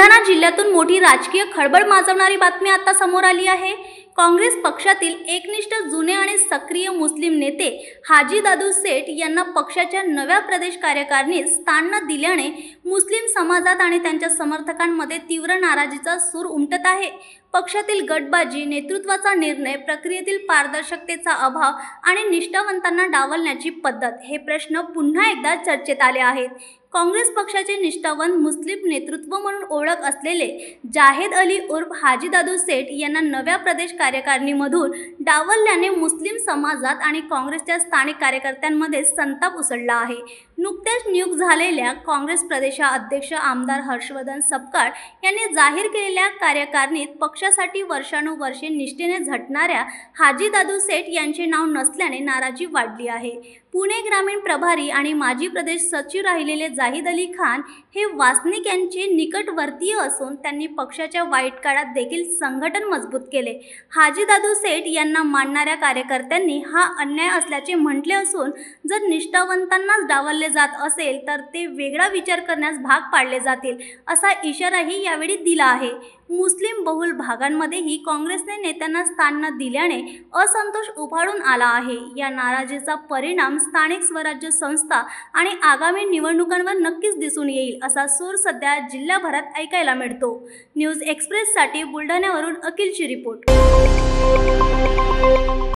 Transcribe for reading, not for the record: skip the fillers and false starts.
बुलढाणा जिल्ह्यातून मोठी राजकीय खळबळ माजवणारी बातमी आता समोर आली आहे। काँग्रेस पक्षातील एकनिष्ठ जुने आणि सक्रिय मुस्लिम नेते हाजी दादू सेठ यांना पक्षाच्या नव्या प्रदेश कार्यकारिणीत स्थान न दिल्याने मुस्लिम समाजात आणि त्यांच्या समर्थकांमध्ये तीव्र नाराजीचा सूर उमटत आहे। पक्षातील गटबाजी, नेतृत्वाचा निर्णय, प्रक्रियेतील पारदर्शकतेचा अभाव आणि निष्ठावंतांना डावलण्याची पद्धत हे प्रश्न पुन्हा एकदा चर्चेत आले आहेत। काँग्रेस पक्षाचे निष्ठावंत मुस्लिम नेतृत्व म्हणून ओळख असलेले जाहेद अली उर्फ हाजी दादू सेठ यांना नव्या प्रदेश कार्यकारिणीमधून डावलल्याने मुस्लिम समाजात आणि काँग्रेसच्या स्थानिक कार्यकर्त्यांमध्ये संताप उसळला आहे। नुकत्याच नियुक्त झालेल्या काँग्रेस प्रदेशाध्यक्ष आमदार हर्षवर्धन सपकाळ यांनी जाहीर केलेल्या कार्यकारिणीत पक्षासाठी वर्षानुवर्षे निष्ठेने झटणाऱ्या हाजी दादू सेठ यांचे नाव नसल्याने नाराजी वाढली आहे। पुणे ग्रामीण प्रभारी आणि माजी प्रदेश सचिव राहिलेले जाहिद अली खान हे वासनिक यांचे निकटवर्तीय असून त्यांनी पक्षाच्या वाईट काळात देखील संघटन मजबूत केले। हाजी दादू सेठ यांना मानणाऱ्या कार्यकर्त्यांनी हा अन्याय असल्याचे म्हटले असून जर निष्ठावंतांनाच डावलले जात असेल तर ते वेगळा विचार करण्यास भाग पाडले जातील असा इशाराही यावेळी दिला आहे। मुस्लिम बहुल भागांमध्येही काँग्रेसने नेत्यांना स्थान न दिल्याने असंतोष उफाळून आला आहे। या नाराजीचा परिणाम स्थानिक स्वराज्य संस्था आणि आगामी निवडणुकांवर नक्कीच दिसून येईल असा सूर सध्या जिल्ह्याभरात ऐकायला मिळतो। न्यूज एक्सप्रेससाठी बुलढाण्यावरून अखिलची रिपोर्ट।